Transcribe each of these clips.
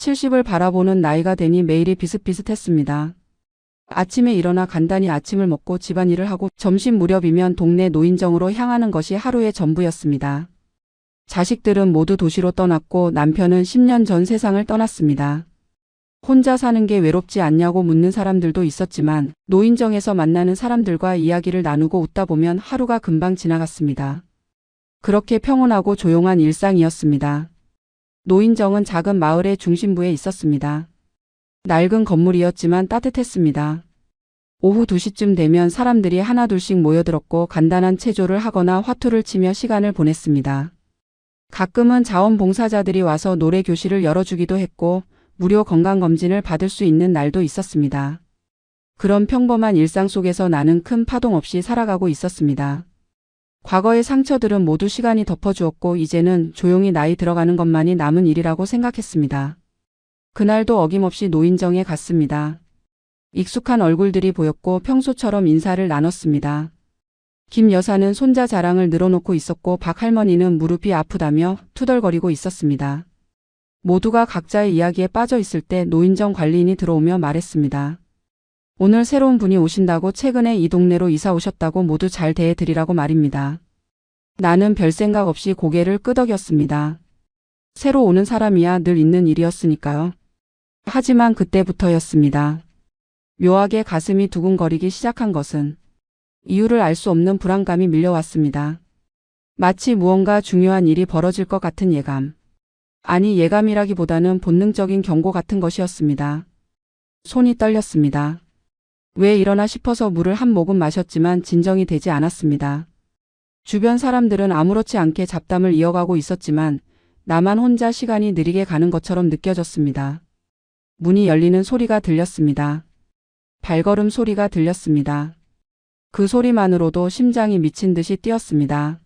70을 바라보는 나이가 되니 매일이 비슷비슷했습니다. 아침에 일어나 간단히 아침을 먹고 집안일을 하고 점심 무렵이면 동네 노인정으로 향하는 것이 하루의 전부였습니다. 자식들은 모두 도시로 떠났고 남편은 10년 전 세상을 떠났습니다. 혼자 사는 게 외롭지 않냐고 묻는 사람들도 있었지만 노인정에서 만나는 사람들과 이야기를 나누고 웃다 보면 하루가 금방 지나갔습니다. 그렇게 평온하고 조용한 일상이었습니다. 노인정은 작은 마을의 중심부에 있었습니다. 낡은 건물이었지만 따뜻했습니다. 오후 2시쯤 되면 사람들이 하나둘씩 모여들었고 간단한 체조를 하거나 화투를 치며 시간을 보냈습니다. 가끔은 자원봉사자들이 와서 노래 교실을 열어주기도 했고 무료 건강검진을 받을 수 있는 날도 있었습니다. 그런 평범한 일상 속에서 나는 큰 파동 없이 살아가고 있었습니다. 과거의 상처들은 모두 시간이 덮어주었고 이제는 조용히 나이 들어가는 것만이 남은 일이라고 생각했습니다. 그날도 어김없이 노인정에 갔습니다. 익숙한 얼굴들이 보였고 평소처럼 인사를 나눴습니다. 김 여사는 손자 자랑을 늘어놓고 있었고 박 할머니는 무릎이 아프다며 투덜거리고 있었습니다. 모두가 각자의 이야기에 빠져 있을 때 노인정 관리인이 들어오며 말했습니다. 오늘 새로운 분이 오신다고 최근에 이 동네로 이사 오셨다고 모두 잘 대해드리라고 말입니다. 나는 별 생각 없이 고개를 끄덕였습니다. 새로 오는 사람이야 늘 있는 일이었으니까요. 하지만 그때부터였습니다. 묘하게 가슴이 두근거리기 시작한 것은 이유를 알 수 없는 불안감이 밀려왔습니다. 마치 무언가 중요한 일이 벌어질 것 같은 예감. 아니 예감이라기보다는 본능적인 경고 같은 것이었습니다. 손이 떨렸습니다. 왜 이러나 싶어서 물을 한 모금 마셨지만 진정이 되지 않았습니다. 주변 사람들은 아무렇지 않게 잡담을 이어가고 있었지만 나만 혼자 시간이 느리게 가는 것처럼 느껴졌습니다. 문이 열리는 소리가 들렸습니다. 발걸음 소리가 들렸습니다. 그 소리만으로도 심장이 미친 듯이 뛰었습니다.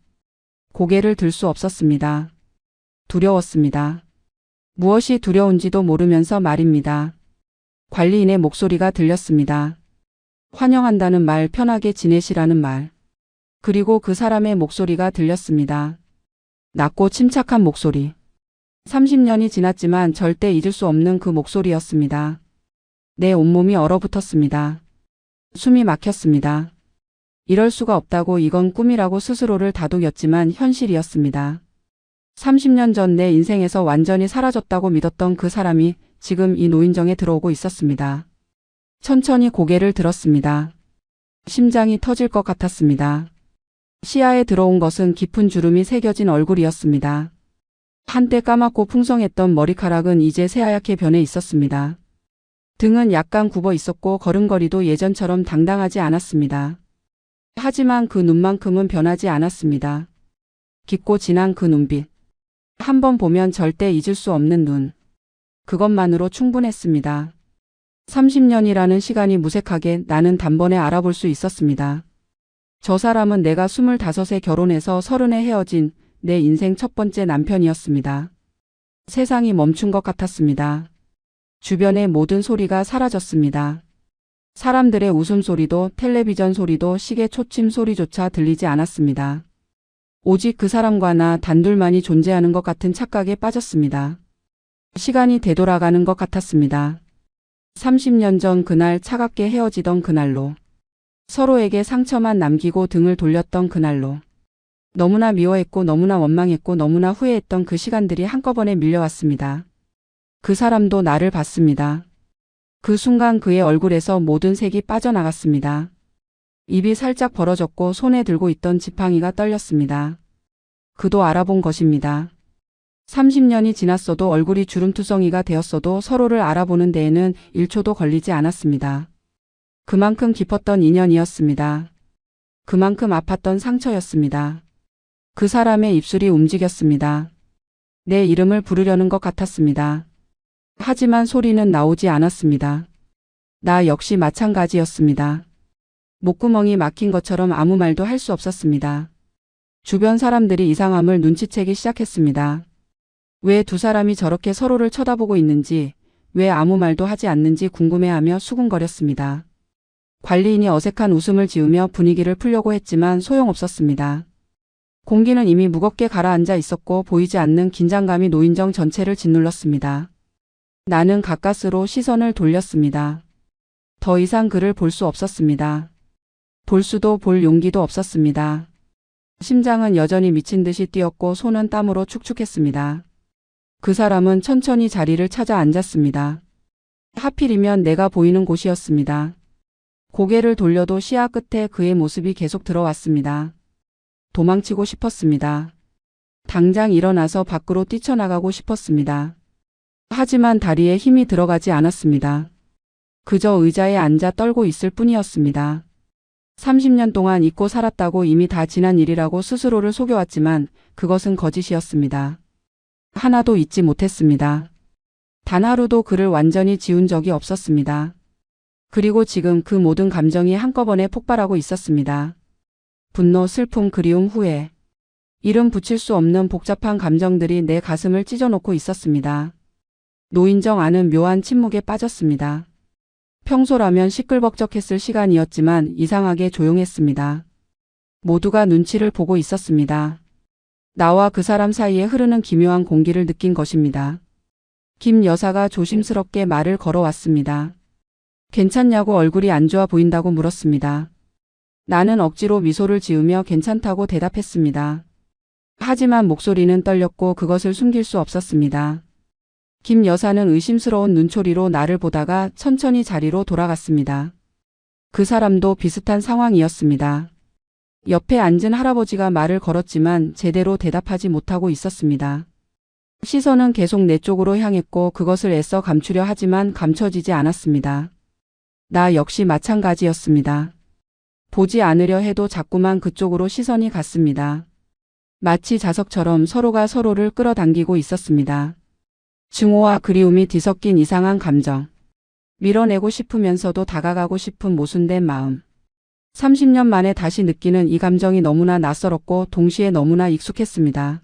고개를 들 수 없었습니다. 두려웠습니다. 무엇이 두려운지도 모르면서 말입니다. 관리인의 목소리가 들렸습니다. 환영한다는 말, 편하게 지내시라는 말. 그리고 그 사람의 목소리가 들렸습니다. 낮고 침착한 목소리. 30년이 지났지만 절대 잊을 수 없는 그 목소리였습니다. 내 온몸이 얼어붙었습니다. 숨이 막혔습니다. 이럴 수가 없다고, 이건 꿈이라고 스스로를 다독였지만 현실이었습니다. 30년 전 내 인생에서 완전히 사라졌다고 믿었던 그 사람이 지금 이 노인정에 들어오고 있었습니다. 천천히 고개를 들었습니다. 심장이 터질 것 같았습니다. 시야에 들어온 것은 깊은 주름이 새겨진 얼굴이었습니다. 한때 까맣고 풍성했던 머리카락은 이제 새하얗게 변해 있었습니다. 등은 약간 굽어 있었고 걸음걸이도 예전처럼 당당하지 않았습니다. 하지만 그 눈만큼은 변하지 않았습니다. 깊고 진한 그 눈빛. 한 번 보면 절대 잊을 수 없는 눈. 그것만으로 충분했습니다. 30년이라는 시간이 무색하게 나는 단번에 알아볼 수 있었습니다. 저 사람은 내가 25에 결혼해서 30에 헤어진 내 인생 첫 번째 남편이었습니다. 세상이 멈춘 것 같았습니다. 주변의 모든 소리가 사라졌습니다. 사람들의 웃음소리도 텔레비전 소리도 시계 초침 소리조차 들리지 않았습니다. 오직 그 사람과 나 단둘만이 존재하는 것 같은 착각에 빠졌습니다. 시간이 되돌아가는 것 같았습니다. 30년 전 그날, 차갑게 헤어지던 그날로. 서로에게 상처만 남기고 등을 돌렸던 그날로. 너무나 미워했고 너무나 원망했고 너무나 후회했던 그 시간들이 한꺼번에 밀려왔습니다. 그 사람도 나를 봤습니다. 그 순간 그의 얼굴에서 모든 색이 빠져나갔습니다. 입이 살짝 벌어졌고 손에 들고 있던 지팡이가 떨렸습니다. 그도 알아본 것입니다. 30년이 지났어도 얼굴이 주름투성이가 되었어도 서로를 알아보는 데에는 1초도 걸리지 않았습니다. 그만큼 깊었던 인연이었습니다. 그만큼 아팠던 상처였습니다. 그 사람의 입술이 움직였습니다. 내 이름을 부르려는 것 같았습니다. 하지만 소리는 나오지 않았습니다. 나 역시 마찬가지였습니다. 목구멍이 막힌 것처럼 아무 말도 할 수 없었습니다. 주변 사람들이 이상함을 눈치채기 시작했습니다. 왜 두 사람이 저렇게 서로를 쳐다보고 있는지, 왜 아무 말도 하지 않는지 궁금해하며 수군거렸습니다. 관리인이 어색한 웃음을 지으며 분위기를 풀려고 했지만 소용없었습니다. 공기는 이미 무겁게 가라앉아 있었고 보이지 않는 긴장감이 노인정 전체를 짓눌렀습니다. 나는 가까스로 시선을 돌렸습니다. 더 이상 그를 볼 수 없었습니다. 볼 수도 볼 용기도 없었습니다. 심장은 여전히 미친 듯이 뛰었고 손은 땀으로 축축했습니다. 그 사람은 천천히 자리를 찾아 앉았습니다. 하필이면 내가 보이는 곳이었습니다. 고개를 돌려도 시야 끝에 그의 모습이 계속 들어왔습니다. 도망치고 싶었습니다. 당장 일어나서 밖으로 뛰쳐나가고 싶었습니다. 하지만 다리에 힘이 들어가지 않았습니다. 그저 의자에 앉아 떨고 있을 뿐이었습니다. 30년 동안 잊고 살았다고 이미 다 지난 일이라고 스스로를 속여왔지만 그것은 거짓이었습니다. 하나도 잊지 못했습니다. 단 하루도 그를 완전히 지운 적이 없었습니다. 그리고 지금 그 모든 감정이 한꺼번에 폭발하고 있었습니다. 분노, 슬픔, 그리움, 후회. 이름 붙일 수 없는 복잡한 감정들이 내 가슴을 찢어놓고 있었습니다. 노인정 안은 묘한 침묵에 빠졌습니다. 평소라면 시끌벅적했을 시간이었지만 이상하게 조용했습니다. 모두가 눈치를 보고 있었습니다. 나와 그 사람 사이에 흐르는 기묘한 공기를 느낀 것입니다. 김 여사가 조심스럽게 말을 걸어왔습니다. 괜찮냐고 얼굴이 안 좋아 보인다고 물었습니다. 나는 억지로 미소를 지으며 괜찮다고 대답했습니다. 하지만 목소리는 떨렸고 그것을 숨길 수 없었습니다. 김 여사는 의심스러운 눈초리로 나를 보다가 천천히 자리로 돌아갔습니다. 그 사람도 비슷한 상황이었습니다. 옆에 앉은 할아버지가 말을 걸었지만 제대로 대답하지 못하고 있었습니다. 시선은 계속 내 쪽으로 향했고 그것을 애써 감추려 하지만 감춰지지 않았습니다. 나 역시 마찬가지였습니다. 보지 않으려 해도 자꾸만 그쪽으로 시선이 갔습니다. 마치 자석처럼 서로가 서로를 끌어당기고 있었습니다. 증오와 그리움이 뒤섞인 이상한 감정. 밀어내고 싶으면서도 다가가고 싶은 모순된 마음. 30년 만에 다시 느끼는 이 감정이 너무나 낯설었고 동시에 너무나 익숙했습니다.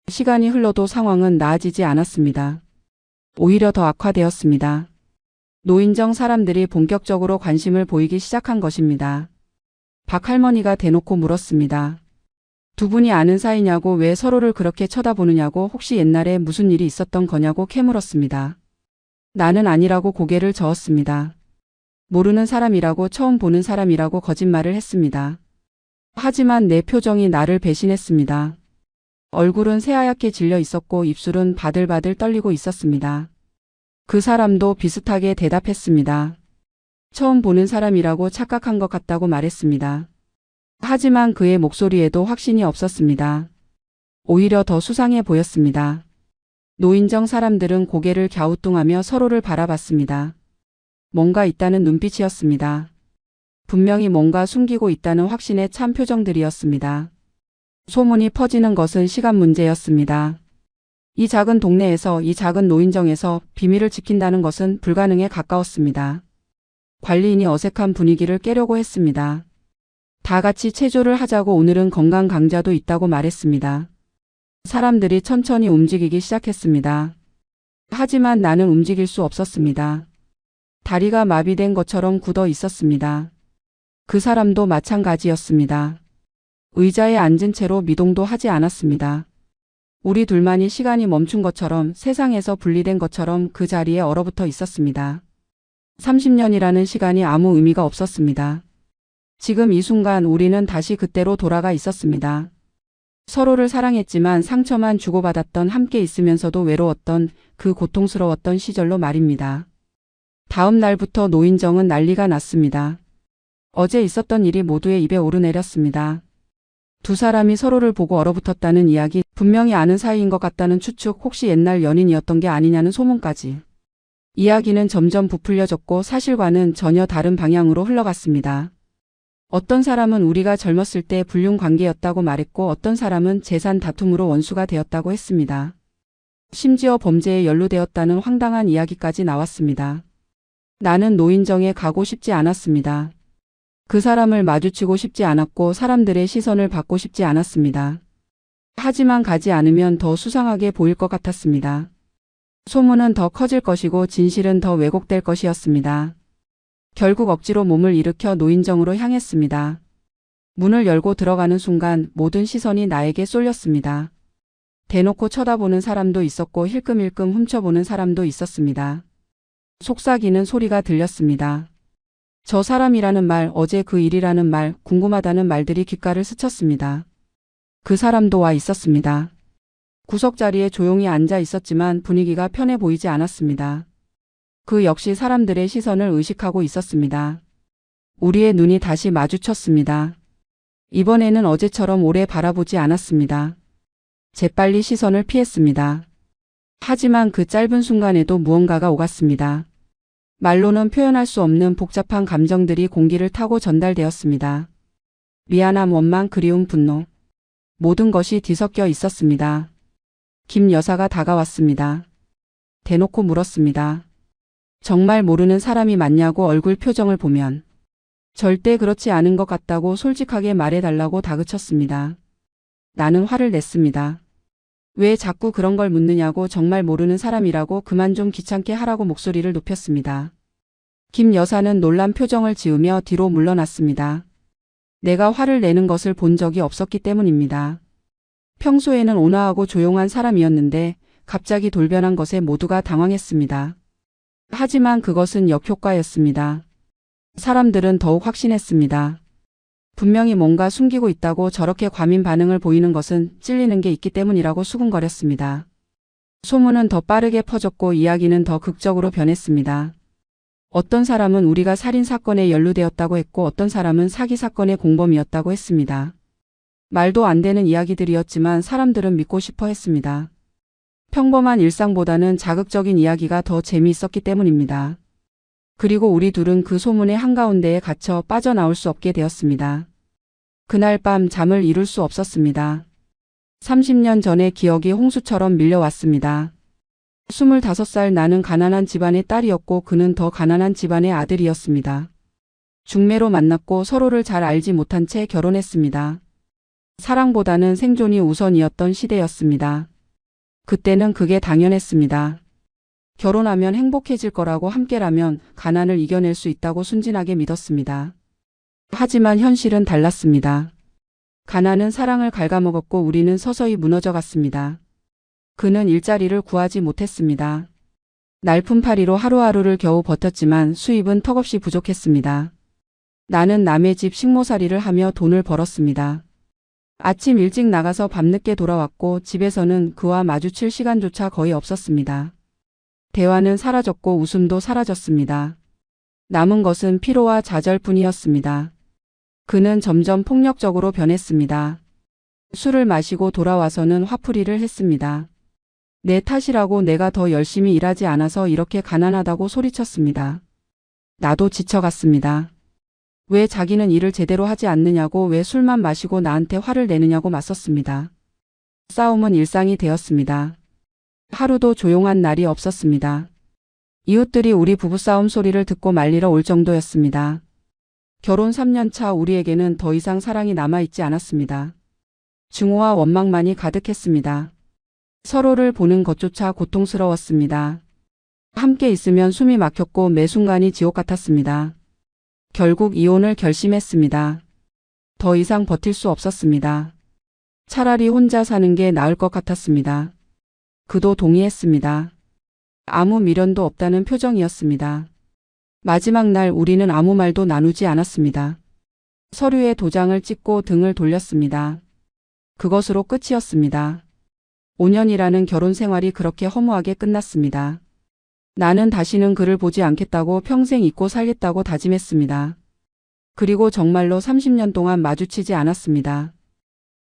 시간이 흘러도 상황은 나아지지 않았습니다. 오히려 더 악화되었습니다. 노인정 사람들이 본격적으로 관심을 보이기 시작한 것입니다. 박 할머니가 대놓고 물었습니다. 두 분이 아는 사이냐고, 왜 서로를 그렇게 쳐다보느냐고, 혹시 옛날에 무슨 일이 있었던 거냐고 캐물었습니다. 나는 아니라고 고개를 저었습니다. 모르는 사람이라고, 처음 보는 사람이라고 거짓말을 했습니다. 하지만 내 표정이 나를 배신했습니다. 얼굴은 새하얗게 질려 있었고 입술은 바들바들 떨리고 있었습니다. 그 사람도 비슷하게 대답했습니다. 처음 보는 사람이라고 착각한 것 같다고 말했습니다. 하지만 그의 목소리에도 확신이 없었습니다. 오히려 더 수상해 보였습니다. 노인정 사람들은 고개를 갸우뚱하며 서로를 바라봤습니다. 뭔가 있다는 눈빛이었습니다. 분명히 뭔가 숨기고 있다는 확신의 찬 표정들이었습니다. 소문이 퍼지는 것은 시간 문제였습니다. 이 작은 동네에서, 이 작은 노인정에서 비밀을 지킨다는 것은 불가능에 가까웠습니다. 관리인이 어색한 분위기를 깨려고 했습니다. 다 같이 체조를 하자고, 오늘은 건강 강좌도 있다고 말했습니다. 사람들이 천천히 움직이기 시작했습니다. 하지만 나는 움직일 수 없었습니다. 다리가 마비된 것처럼 굳어 있었습니다. 그 사람도 마찬가지였습니다. 의자에 앉은 채로 미동도 하지 않았습니다. 우리 둘만이 시간이 멈춘 것처럼, 세상에서 분리된 것처럼 그 자리에 얼어붙어 있었습니다. 30년이라는 시간이 아무 의미가 없었습니다. 지금 이 순간 우리는 다시 그때로 돌아가 있었습니다. 서로를 사랑했지만 상처만 주고받았던, 함께 있으면서도 외로웠던, 그 고통스러웠던 시절로 말입니다. 다음 날부터 노인정은 난리가 났습니다. 어제 있었던 일이 모두의 입에 오르내렸습니다. 두 사람이 서로를 보고 얼어붙었다는 이야기, 분명히 아는 사이인 것 같다는 추측, 혹시 옛날 연인이었던 게 아니냐는 소문까지. 이야기는 점점 부풀려졌고 사실과는 전혀 다른 방향으로 흘러갔습니다. 어떤 사람은 우리가 젊었을 때 불륜 관계였다고 말했고, 어떤 사람은 재산 다툼으로 원수가 되었다고 했습니다. 심지어 범죄에 연루되었다는 황당한 이야기까지 나왔습니다. 나는 노인정에 가고 싶지 않았습니다. 그 사람을 마주치고 싶지 않았고 사람들의 시선을 받고 싶지 않았습니다. 하지만 가지 않으면 더 수상하게 보일 것 같았습니다. 소문은 더 커질 것이고 진실은 더 왜곡될 것이었습니다. 결국 억지로 몸을 일으켜 노인정으로 향했습니다. 문을 열고 들어가는 순간 모든 시선이 나에게 쏠렸습니다. 대놓고 쳐다보는 사람도 있었고 힐끔힐끔 훔쳐보는 사람도 있었습니다. 속삭이는 소리가 들렸습니다. 저 사람이라는 말, 어제 그 일이라는 말, 궁금하다는 말들이 귓가를 스쳤습니다. 그 사람도 와 있었습니다. 구석자리에 조용히 앉아 있었지만 분위기가 편해 보이지 않았습니다. 그 역시 사람들의 시선을 의식하고 있었습니다. 우리의 눈이 다시 마주쳤습니다. 이번에는 어제처럼 오래 바라보지 않았습니다. 재빨리 시선을 피했습니다. 하지만 그 짧은 순간에도 무언가가 오갔습니다. 말로는 표현할 수 없는 복잡한 감정들이 공기를 타고 전달되었습니다. 미안함, 원망, 그리움, 분노. 모든 것이 뒤섞여 있었습니다. 김 여사가 다가왔습니다. 대놓고 물었습니다. 정말 모르는 사람이 맞냐고. 얼굴 표정을 보면 절대 그렇지 않은 것 같다고 솔직하게 말해달라고 다그쳤습니다. 나는 화를 냈습니다. 왜 자꾸 그런 걸 묻느냐고. 정말 모르는 사람이라고 그만 좀 귀찮게 하라고 목소리를 높였습니다. 김 여사는 놀란 표정을 지으며 뒤로 물러났습니다. 내가 화를 내는 것을 본 적이 없었기 때문입니다. 평소에는 온화하고 조용한 사람이었는데 갑자기 돌변한 것에 모두가 당황했습니다. 하지만 그것은 역효과였습니다. 사람들은 더욱 확신했습니다. 분명히 뭔가 숨기고 있다고. 저렇게 과민 반응을 보이는 것은 찔리는 게 있기 때문이라고 수군거렸습니다. 소문은 더 빠르게 퍼졌고 이야기는 더 극적으로 변했습니다. 어떤 사람은 우리가 살인 사건에 연루되었다고 했고 어떤 사람은 사기 사건의 공범이었다고 했습니다. 말도 안 되는 이야기들이었지만 사람들은 믿고 싶어 했습니다. 평범한 일상보다는 자극적인 이야기가 더 재미있었기 때문입니다. 그리고 우리 둘은 그 소문의 한가운데에 갇혀 빠져나올 수 없게 되었습니다. 그날 밤 잠을 이룰 수 없었습니다. 30년 전의 기억이 홍수처럼 밀려왔습니다. 25살 나는 가난한 집안의 딸이었고 그는 더 가난한 집안의 아들이었습니다. 중매로 만났고 서로를 잘 알지 못한 채 결혼했습니다. 사랑보다는 생존이 우선이었던 시대였습니다. 그때는 그게 당연했습니다. 결혼하면 행복해질 거라고, 함께라면 가난을 이겨낼 수 있다고 순진하게 믿었습니다. 하지만 현실은 달랐습니다. 가난은 사랑을 갉아먹었고 우리는 서서히 무너져 갔습니다. 그는 일자리를 구하지 못했습니다. 날품팔이로 하루하루를 겨우 버텼지만 수입은 턱없이 부족했습니다. 나는 남의 집 식모살이를 하며 돈을 벌었습니다. 아침 일찍 나가서 밤늦게 돌아왔고 집에서는 그와 마주칠 시간조차 거의 없었습니다. 대화는 사라졌고 웃음도 사라졌습니다. 남은 것은 피로와 좌절뿐이었습니다. 그는 점점 폭력적으로 변했습니다. 술을 마시고 돌아와서는 화풀이를 했습니다. 내 탓이라고, 내가 더 열심히 일하지 않아서 이렇게 가난하다고 소리쳤습니다. 나도 지쳐갔습니다. 왜 자기는 일을 제대로 하지 않느냐고, 왜 술만 마시고 나한테 화를 내느냐고 맞섰습니다. 싸움은 일상이 되었습니다. 하루도 조용한 날이 없었습니다. 이웃들이 우리 부부싸움 소리를 듣고 말리러 올 정도였습니다. 결혼 3년 차 우리에게는 더 이상 사랑이 남아있지 않았습니다. 증오와 원망만이 가득했습니다. 서로를 보는 것조차 고통스러웠습니다. 함께 있으면 숨이 막혔고 매 순간이 지옥 같았습니다. 결국 이혼을 결심했습니다. 더 이상 버틸 수 없었습니다. 차라리 혼자 사는 게 나을 것 같았습니다. 그도 동의했습니다. 아무 미련도 없다는 표정이었습니다. 마지막 날 우리는 아무 말도 나누지 않았습니다. 서류에 도장을 찍고 등을 돌렸습니다. 그것으로 끝이었습니다. 5년이라는 결혼 생활이 그렇게 허무하게 끝났습니다. 나는 다시는 그를 보지 않겠다고, 평생 잊고 살겠다고 다짐했습니다. 그리고 정말로 30년 동안 마주치지 않았습니다.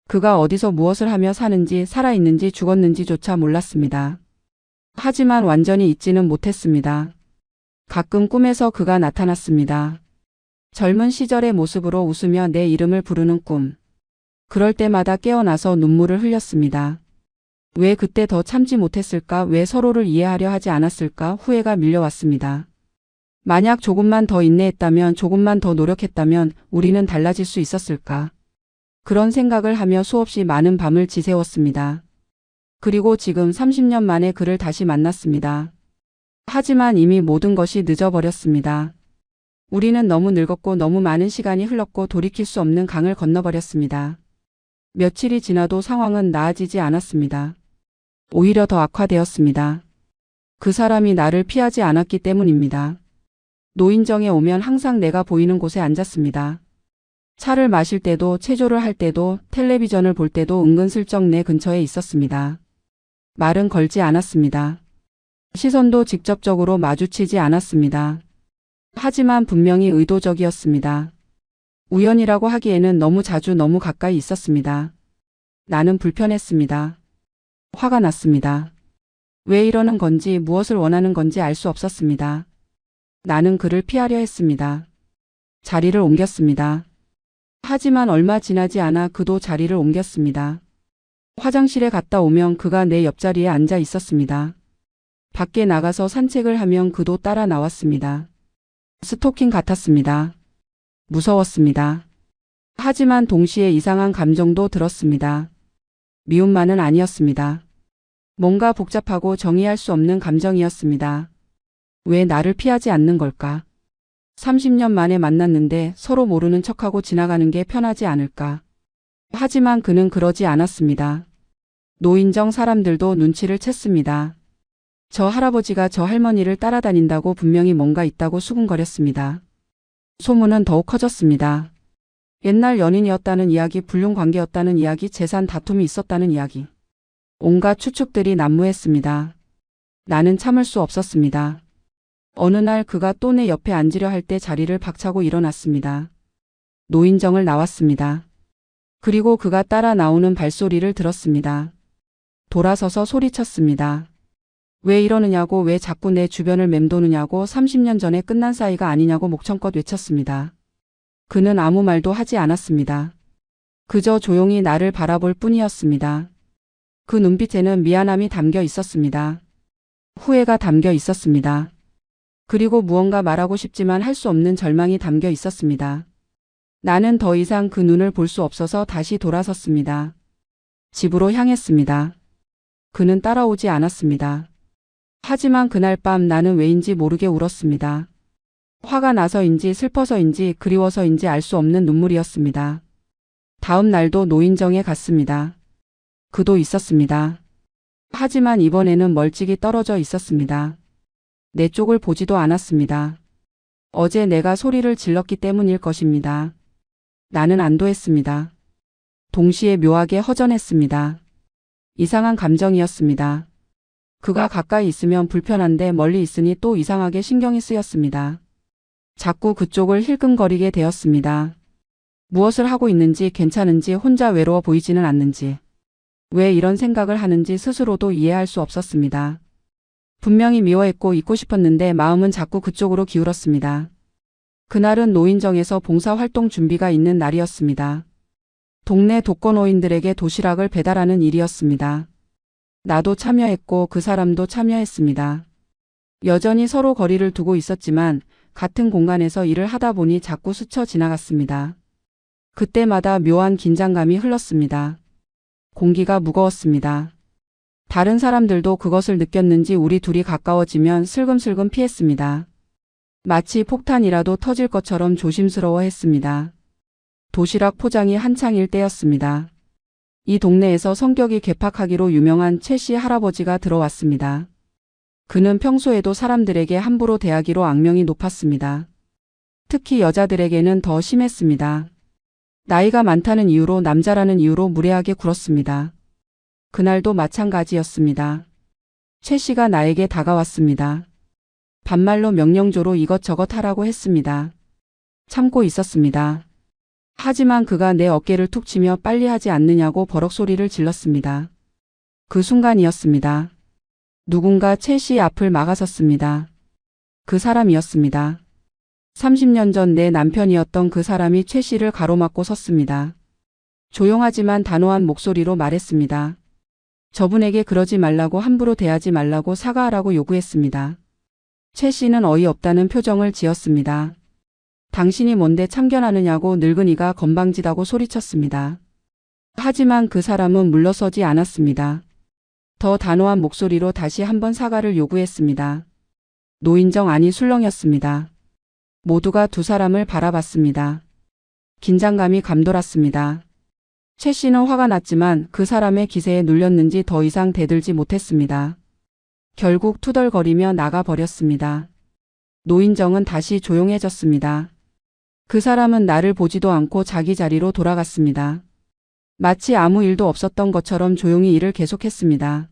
그가 어디서 무엇을 하며 사는지, 살아있는지 죽었는지조차 몰랐습니다. 하지만 완전히 잊지는 못했습니다. 가끔 꿈에서 그가 나타났습니다. 젊은 시절의 모습으로 웃으며 내 이름을 부르는 꿈. 그럴 때마다 깨어나서 눈물을 흘렸습니다. 왜 그때 더 참지 못했을까? 왜 서로를 이해하려 하지 않았을까? 후회가 밀려왔습니다. 만약 조금만 더 인내했다면, 조금만 더 노력했다면 우리는 달라질 수 있었을까? 그런 생각을 하며 수없이 많은 밤을 지새웠습니다. 그리고 지금 30년 만에 그를 다시 만났습니다. 하지만 이미 모든 것이 늦어버렸습니다. 우리는 너무 늙었고 너무 많은 시간이 흘렀고 돌이킬 수 없는 강을 건너버렸습니다. 며칠이 지나도 상황은 나아지지 않았습니다. 오히려 더 악화되었습니다. 그 사람이 나를 피하지 않았기 때문입니다. 노인정에 오면 항상 내가 보이는 곳에 앉았습니다. 차를 마실 때도, 체조를 할 때도, 텔레비전을 볼 때도 은근슬쩍 내 근처에 있었습니다. 말은 걸지 않았습니다. 시선도 직접적으로 마주치지 않았습니다. 하지만 분명히 의도적이었습니다. 우연이라고 하기에는 너무 자주 너무 가까이 있었습니다. 나는 불편했습니다. 화가 났습니다. 왜 이러는 건지 무엇을 원하는 건지 알 수 없었습니다. 나는 그를 피하려 했습니다. 자리를 옮겼습니다. 하지만 얼마 지나지 않아 그도 자리를 옮겼습니다. 화장실에 갔다 오면 그가 내 옆자리에 앉아 있었습니다. 밖에 나가서 산책을 하면 그도 따라 나왔습니다. 스토킹 같았습니다. 무서웠습니다. 하지만 동시에 이상한 감정도 들었습니다. 미움만은 아니었습니다. 뭔가 복잡하고 정의할 수 없는 감정이었습니다. 왜 나를 피하지 않는 걸까? 30년 만에 만났는데 서로 모르는 척하고 지나가는 게 편하지 않을까? 하지만 그는 그러지 않았습니다. 노인정 사람들도 눈치를 챘습니다. 저 할아버지가 저 할머니를 따라다닌다고 분명히 뭔가 있다고 수군거렸습니다. 소문은 더욱 커졌습니다. 옛날 연인이었다는 이야기, 불륜 관계였다는 이야기, 재산 다툼이 있었다는 이야기. 온갖 추측들이 난무했습니다. 나는 참을 수 없었습니다. 어느 날 그가 또 내 옆에 앉으려 할 때 자리를 박차고 일어났습니다. 노인정을 나왔습니다. 그리고 그가 따라 나오는 발소리를 들었습니다. 돌아서서 소리쳤습니다. 왜 이러느냐고, 왜 자꾸 내 주변을 맴도느냐고, 30년 전에 끝난 사이가 아니냐고 목청껏 외쳤습니다. 그는 아무 말도 하지 않았습니다. 그저 조용히 나를 바라볼 뿐이었습니다. 그 눈빛에는 미안함이 담겨 있었습니다. 후회가 담겨 있었습니다. 그리고 무언가 말하고 싶지만 할 수 없는 절망이 담겨 있었습니다. 나는 더 이상 그 눈을 볼 수 없어서 다시 돌아섰습니다. 집으로 향했습니다. 그는 따라오지 않았습니다. 하지만 그날 밤 나는 왜인지 모르게 울었습니다. 화가 나서인지 슬퍼서인지 그리워서인지 알 수 없는 눈물이었습니다. 다음 날도 노인정에 갔습니다. 그도 있었습니다. 하지만 이번에는 멀찍이 떨어져 있었습니다. 내 쪽을 보지도 않았습니다. 어제 내가 소리를 질렀기 때문일 것입니다. 나는 안도했습니다. 동시에 묘하게 허전했습니다. 이상한 감정이었습니다. 그가 가까이 있으면 불편한데 멀리 있으니 또 이상하게 신경이 쓰였습니다. 자꾸 그쪽을 힐끔거리게 되었습니다. 무엇을 하고 있는지, 괜찮은지, 혼자 외로워 보이지는 않는지, 왜 이런 생각을 하는지 스스로도 이해할 수 없었습니다. 분명히 미워했고 잊고 싶었는데 마음은 자꾸 그쪽으로 기울었습니다. 그날은 노인정에서 봉사활동 준비가 있는 날이었습니다. 동네 독거노인들에게 도시락을 배달하는 일이었습니다. 나도 참여했고 그 사람도 참여했습니다. 여전히 서로 거리를 두고 있었지만 같은 공간에서 일을 하다 보니 자꾸 스쳐 지나갔습니다. 그때마다 묘한 긴장감이 흘렀습니다. 공기가 무거웠습니다. 다른 사람들도 그것을 느꼈는지 우리 둘이 가까워지면 슬금슬금 피했습니다. 마치 폭탄이라도 터질 것처럼 조심스러워했습니다. 도시락 포장이 한창일 때였습니다. 이 동네에서 성격이 괴팍하기로 유명한 최 씨 할아버지가 들어왔습니다. 그는 평소에도 사람들에게 함부로 대하기로 악명이 높았습니다. 특히 여자들에게는 더 심했습니다. 나이가 많다는 이유로, 남자라는 이유로 무례하게 굴었습니다. 그날도 마찬가지였습니다. 최 씨가 나에게 다가왔습니다. 반말로 명령조로 이것저것 하라고 했습니다. 참고 있었습니다. 하지만 그가 내 어깨를 툭 치며 빨리 하지 않느냐고 버럭 소리를 질렀습니다. 그 순간이었습니다. 누군가 최 씨 앞을 막아섰습니다. 그 사람이었습니다. 30년 전 내 남편이었던 그 사람이 최 씨를 가로막고 섰습니다. 조용하지만 단호한 목소리로 말했습니다. 저분에게 그러지 말라고, 함부로 대하지 말라고, 사과하라고 요구했습니다. 최 씨는 어이없다는 표정을 지었습니다. 당신이 뭔데 참견하느냐고 늙은이가 건방지다고 소리쳤습니다. 하지만 그 사람은 물러서지 않았습니다. 더 단호한 목소리로 다시 한번 사과를 요구했습니다. 노인정 안이 술렁였습니다. 모두가 두 사람을 바라봤습니다. 긴장감이 감돌았습니다. 최 씨는 화가 났지만 그 사람의 기세에 눌렸는지 더 이상 대들지 못했습니다. 결국 투덜거리며 나가버렸습니다. 노인정은 다시 조용해졌습니다. 그 사람은 나를 보지도 않고 자기 자리로 돌아갔습니다. 마치 아무 일도 없었던 것처럼 조용히 일을 계속했습니다.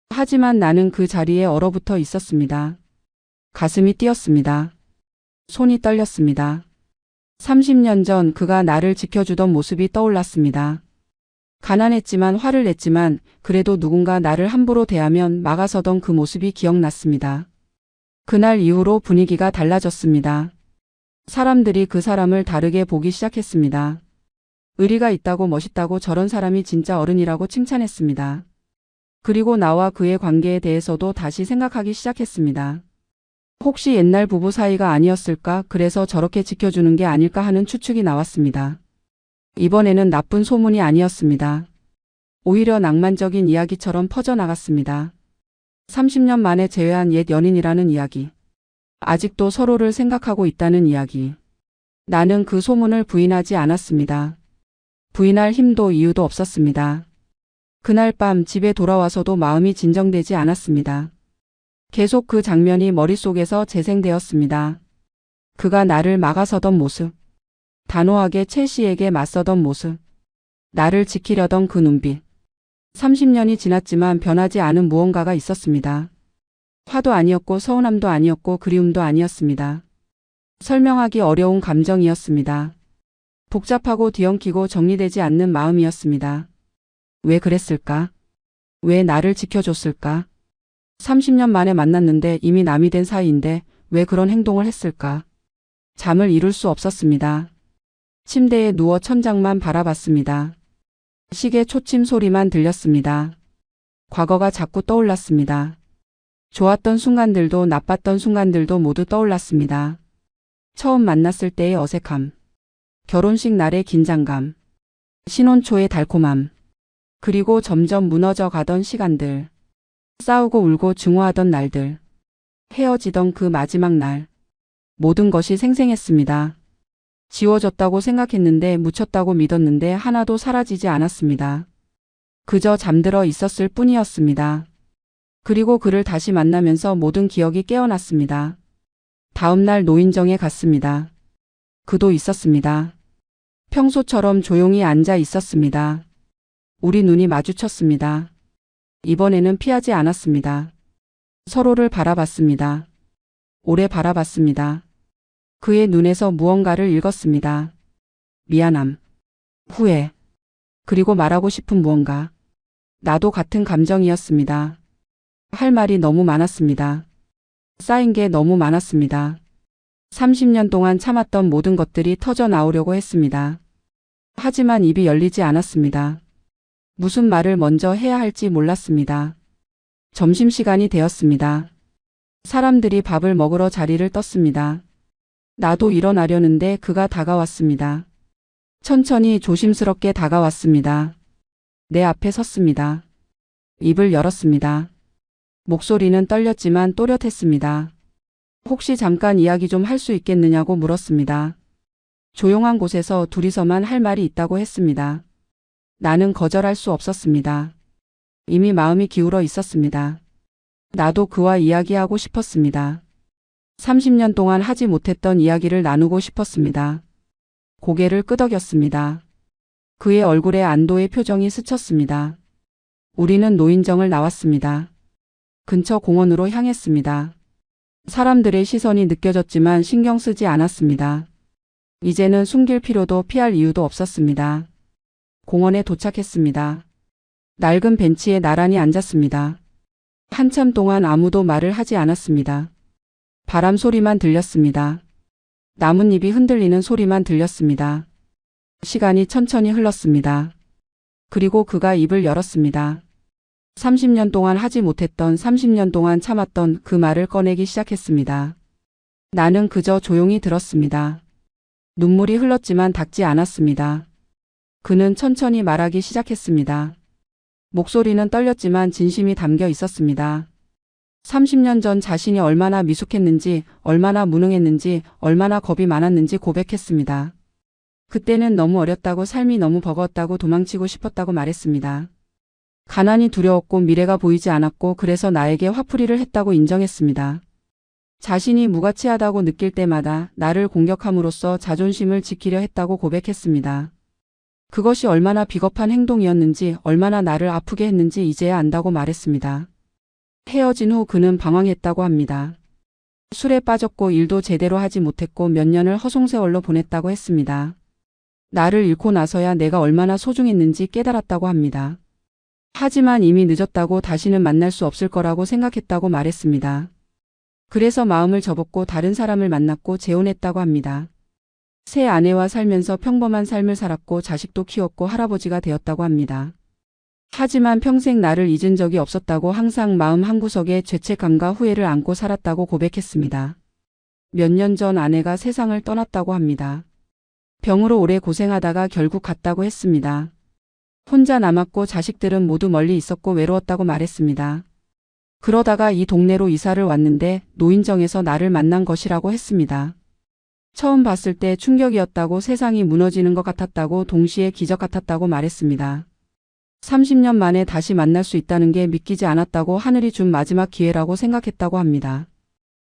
하지만 나는 그 자리에 얼어붙어 있었습니다. 가슴이 뛰었습니다. 손이 떨렸습니다. 30년 전 그가 나를 지켜주던 모습이 떠올랐습니다. 가난했지만 화를 냈지만 그래도 누군가 나를 함부로 대하면 막아서던 그 모습이 기억났습니다. 그날 이후로 분위기가 달라졌습니다. 사람들이 그 사람을 다르게 보기 시작했습니다. 의리가 있다고 멋있다고 저런 사람이 진짜 어른이라고 칭찬했습니다. 그리고 나와 그의 관계에 대해서도 다시 생각하기 시작했습니다. 혹시 옛날 부부 사이가 아니었을까, 그래서 저렇게 지켜주는 게 아닐까 하는 추측이 나왔습니다. 이번에는 나쁜 소문이 아니었습니다. 오히려 낭만적인 이야기처럼 퍼져나갔습니다. 30년 만에 재회한 옛 연인이라는 이야기. 아직도 서로를 생각하고 있다는 이야기. 나는 그 소문을 부인하지 않았습니다. 부인할 힘도 이유도 없었습니다. 그날 밤 집에 돌아와서도 마음이 진정되지 않았습니다. 계속 그 장면이 머릿속에서 재생되었습니다. 그가 나를 막아서던 모습. 단호하게 최 씨에게 맞서던 모습. 나를 지키려던 그 눈빛. 30년이 지났지만 변하지 않은 무언가가 있었습니다. 화도 아니었고 서운함도 아니었고 그리움도 아니었습니다. 설명하기 어려운 감정이었습니다. 복잡하고 뒤엉키고 정리되지 않는 마음이었습니다. 왜 그랬을까? 왜 나를 지켜줬을까? 30년 만에 만났는데 이미 남이 된 사이인데 왜 그런 행동을 했을까? 잠을 이룰 수 없었습니다. 침대에 누워 천장만 바라봤습니다. 시계 초침 소리만 들렸습니다. 과거가 자꾸 떠올랐습니다. 좋았던 순간들도 나빴던 순간들도 모두 떠올랐습니다. 처음 만났을 때의 어색함, 결혼식 날의 긴장감, 신혼 초의 달콤함, 그리고 점점 무너져 가던 시간들, 싸우고 울고 증오하던 날들, 헤어지던 그 마지막 날, 모든 것이 생생했습니다. 지워졌다고 생각했는데 묻혔다고 믿었는데 하나도 사라지지 않았습니다. 그저 잠들어 있었을 뿐이었습니다. 그리고 그를 다시 만나면서 모든 기억이 깨어났습니다. 다음 날 노인정에 갔습니다. 그도 있었습니다. 평소처럼 조용히 앉아 있었습니다. 우리 눈이 마주쳤습니다. 이번에는 피하지 않았습니다. 서로를 바라봤습니다. 오래 바라봤습니다. 그의 눈에서 무언가를 읽었습니다. 미안함, 후회, 그리고 말하고 싶은 무언가. 나도 같은 감정이었습니다. 할 말이 너무 많았습니다. 쌓인 게 너무 많았습니다. 30년 동안 참았던 모든 것들이 터져 나오려고 했습니다. 하지만 입이 열리지 않았습니다. 무슨 말을 먼저 해야 할지 몰랐습니다. 점심시간이 되었습니다. 사람들이 밥을 먹으러 자리를 떴습니다. 나도 일어나려는데 그가 다가왔습니다. 천천히 조심스럽게 다가왔습니다. 내 앞에 섰습니다. 입을 열었습니다. 목소리는 떨렸지만 또렷했습니다. 혹시 잠깐 이야기 좀 할 수 있겠느냐고 물었습니다. 조용한 곳에서 둘이서만 할 말이 있다고 했습니다. 나는 거절할 수 없었습니다. 이미 마음이 기울어 있었습니다. 나도 그와 이야기하고 싶었습니다. 30년 동안 하지 못했던 이야기를 나누고 싶었습니다. 고개를 끄덕였습니다. 그의 얼굴에 안도의 표정이 스쳤습니다. 우리는 노인정을 나왔습니다. 근처 공원으로 향했습니다. 사람들의 시선이 느껴졌지만 신경 쓰지 않았습니다. 이제는 숨길 필요도 피할 이유도 없었습니다. 공원에 도착했습니다. 낡은 벤치에 나란히 앉았습니다. 한참 동안 아무도 말을 하지 않았습니다. 바람 소리만 들렸습니다. 나뭇잎이 흔들리는 소리만 들렸습니다. 시간이 천천히 흘렀습니다. 그리고 그가 입을 열었습니다. 30년 동안 하지 못했던 30년 동안 참았던 그 말을 꺼내기 시작했습니다. 나는 그저 조용히 들었습니다. 눈물이 흘렀지만 닿지 않았습니다. 그는 천천히 말하기 시작했습니다. 목소리는 떨렸지만 진심이 담겨 있었습니다. 30년 전 자신이 얼마나 미숙했는지, 얼마나 무능했는지, 얼마나 겁이 많았는지 고백했습니다. 그때는 너무 어렸다고 삶이 너무 버거웠다고 도망치고 싶었다고 말했습니다. 가난이 두려웠고 미래가 보이지 않았고 그래서 나에게 화풀이를 했다고 인정했습니다. 자신이 무가치하다고 느낄 때마다 나를 공격함으로써 자존심을 지키려 했다고 고백했습니다. 그것이 얼마나 비겁한 행동이었는지 얼마나 나를 아프게 했는지 이제야 안다고 말했습니다. 헤어진 후 그는 방황했다고 합니다. 술에 빠졌고 일도 제대로 하지 못했고 몇 년을 허송세월로 보냈다고 했습니다. 나를 잃고 나서야 내가 얼마나 소중했는지 깨달았다고 합니다. 하지만 이미 늦었다고 다시는 만날 수 없을 거라고 생각했다고 말했습니다. 그래서 마음을 접었고 다른 사람을 만났고 재혼했다고 합니다. 새 아내와 살면서 평범한 삶을 살았고 자식도 키웠고 할아버지가 되었다고 합니다. 하지만 평생 나를 잊은 적이 없었다고 항상 마음 한구석에 죄책감과 후회를 안고 살았다고 고백했습니다. 몇 년 전 아내가 세상을 떠났다고 합니다. 병으로 오래 고생하다가 결국 갔다고 했습니다. 혼자 남았고 자식들은 모두 멀리 있었고 외로웠다고 말했습니다. 그러다가 이 동네로 이사를 왔는데 노인정에서 나를 만난 것이라고 했습니다. 처음 봤을 때 충격이었다고 세상이 무너지는 것 같았다고 동시에 기적 같았다고 말했습니다. 30년 만에 다시 만날 수 있다는 게 믿기지 않았다고 하늘이 준 마지막 기회라고 생각했다고 합니다.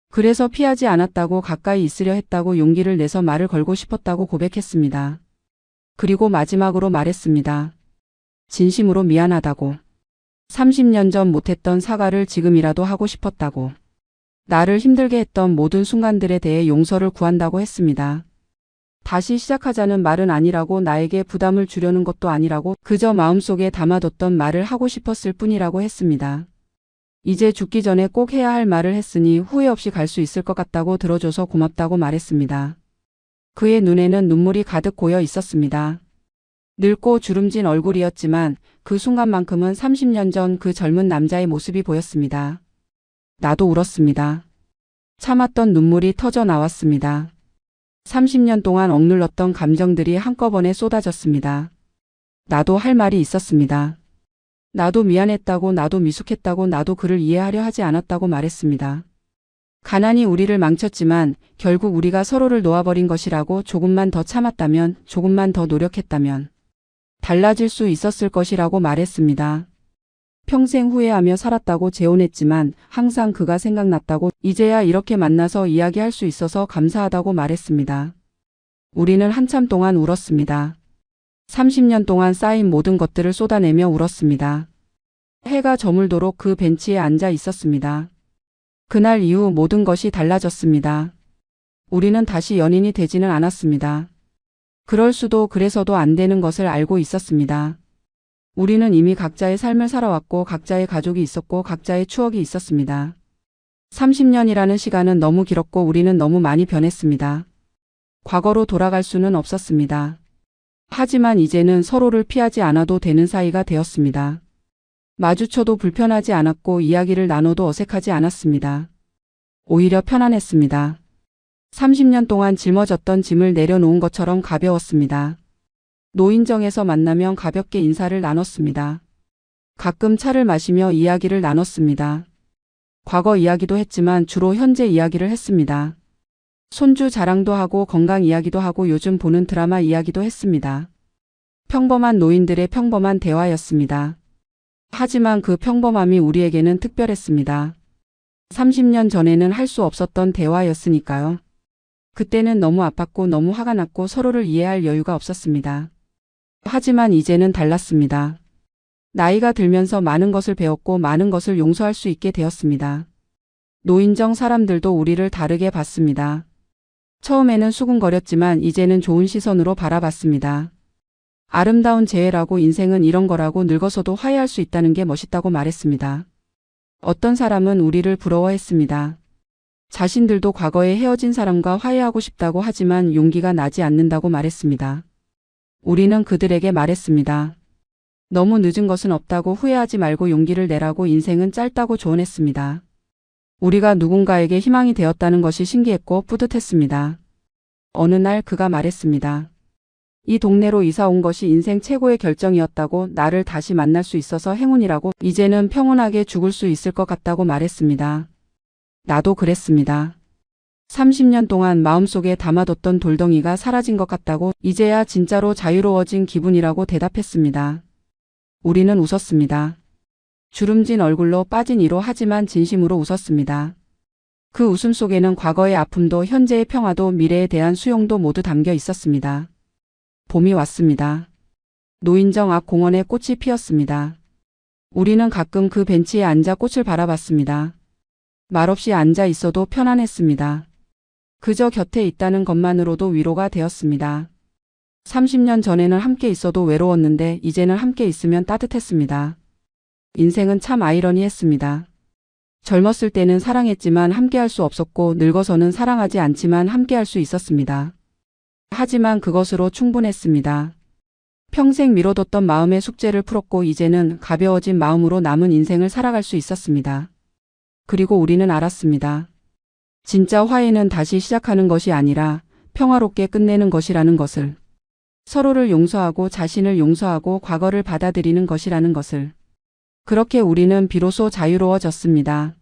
그래서 피하지 않았다고 가까이 있으려 했다고 용기를 내서 말을 걸고 싶었다고 고백했습니다. 그리고 마지막으로 말했습니다. 진심으로 미안하다고. 30년 전 못했던 사과를 지금이라도 하고 싶었다고. 나를 힘들게 했던 모든 순간들에 대해 용서를 구한다고 했습니다. 다시 시작하자는 말은 아니라고 나에게 부담을 주려는 것도 아니라고 그저 마음속에 담아뒀던 말을 하고 싶었을 뿐이라고 했습니다. 이제 죽기 전에 꼭 해야 할 말을 했으니 후회 없이 갈 수 있을 것 같다고 들어줘서 고맙다고 말했습니다. 그의 눈에는 눈물이 가득 고여 있었습니다. 늙고 주름진 얼굴이었지만 그 순간만큼은 30년 전 그 젊은 남자의 모습이 보였습니다. 나도 울었습니다. 참았던 눈물이 터져 나왔습니다. 30년 동안 억눌렀던 감정들이 한꺼번에 쏟아졌습니다. 나도 할 말이 있었습니다. 나도 미안했다고, 나도 미숙했다고, 나도 그를 이해하려 하지 않았다고 말했습니다. 가난이 우리를 망쳤지만 결국 우리가 서로를 놓아버린 것이라고 조금만 더 참았다면, 조금만 더 노력했다면 달라질 수 있었을 것이라고 말했습니다. 평생 후회하며 살았다고 재혼했지만 항상 그가 생각났다고 이제야 이렇게 만나서 이야기할 수 있어서 감사하다고 말했습니다. 우리는 한참 동안 울었습니다. 30년 동안 쌓인 모든 것들을 쏟아내며 울었습니다. 해가 저물도록 그 벤치에 앉아 있었습니다. 그날 이후 모든 것이 달라졌습니다. 우리는 다시 연인이 되지는 않았습니다. 그럴 수도 그래서도 안 되는 것을 알고 있었습니다. 우리는 이미 각자의 삶을 살아왔고 각자의 가족이 있었고 각자의 추억이 있었습니다. 30년이라는 시간은 너무 길었고 우리는 너무 많이 변했습니다. 과거로 돌아갈 수는 없었습니다. 하지만 이제는 서로를 피하지 않아도 되는 사이가 되었습니다. 마주쳐도 불편하지 않았고 이야기를 나눠도 어색하지 않았습니다. 오히려 편안했습니다. 30년 동안 짊어졌던 짐을 내려놓은 것처럼 가벼웠습니다. 노인정에서 만나면 가볍게 인사를 나눴습니다. 가끔 차를 마시며 이야기를 나눴습니다. 과거 이야기도 했지만 주로 현재 이야기를 했습니다. 손주 자랑도 하고 건강 이야기도 하고 요즘 보는 드라마 이야기도 했습니다. 평범한 노인들의 평범한 대화였습니다. 하지만 그 평범함이 우리에게는 특별했습니다. 30년 전에는 할 수 없었던 대화였으니까요. 그때는 너무 아팠고 너무 화가 났고 서로를 이해할 여유가 없었습니다. 하지만 이제는 달랐습니다. 나이가 들면서 많은 것을 배웠고 많은 것을 용서할 수 있게 되었습니다. 노인정 사람들도 우리를 다르게 봤습니다. 처음에는 수군거렸지만 이제는 좋은 시선으로 바라봤습니다. 아름다운 재회라고 인생은 이런 거라고 늙어서도 화해할 수 있다는 게 멋있다고 말했습니다. 어떤 사람은 우리를 부러워했습니다. 자신들도 과거에 헤어진 사람과 화해하고 싶다고 하지만 용기가 나지 않는다고 말했습니다. 우리는 그들에게 말했습니다. 너무 늦은 것은 없다고 후회하지 말고 용기를 내라고 인생은 짧다고 조언했습니다. 우리가 누군가에게 희망이 되었다는 것이 신기했고 뿌듯했습니다. 어느 날 그가 말했습니다. 이 동네로 이사 온 것이 인생 최고의 결정이었다고 나를 다시 만날 수 있어서 행운이라고 이제는 평온하게 죽을 수 있을 것 같다고 말했습니다. 나도 그랬습니다. 30년 동안 마음속에 담아뒀던 돌덩이가 사라진 것 같다고 이제야 진짜로 자유로워진 기분이라고 대답했습니다. 우리는 웃었습니다. 주름진 얼굴로 빠진 이로 하지만 진심으로 웃었습니다. 그 웃음 속에는 과거의 아픔도 현재의 평화도 미래에 대한 수용도 모두 담겨 있었습니다. 봄이 왔습니다. 노인정 앞 공원에 꽃이 피었습니다. 우리는 가끔 그 벤치에 앉아 꽃을 바라봤습니다. 말없이 앉아 있어도 편안했습니다. 그저 곁에 있다는 것만으로도 위로가 되었습니다. 30년 전에는 함께 있어도 외로웠는데 이제는 함께 있으면 따뜻했습니다. 인생은 참 아이러니했습니다. 젊었을 때는 사랑했지만 함께할 수 없었고 늙어서는 사랑하지 않지만 함께할 수 있었습니다. 하지만 그것으로 충분했습니다. 평생 미뤄뒀던 마음의 숙제를 풀었고 이제는 가벼워진 마음으로 남은 인생을 살아갈 수 있었습니다. 그리고 우리는 알았습니다. 진짜 화해는 다시 시작하는 것이 아니라 평화롭게 끝내는 것이라는 것을. 서로를 용서하고 자신을 용서하고 과거를 받아들이는 것이라는 것을. 그렇게 우리는 비로소 자유로워졌습니다.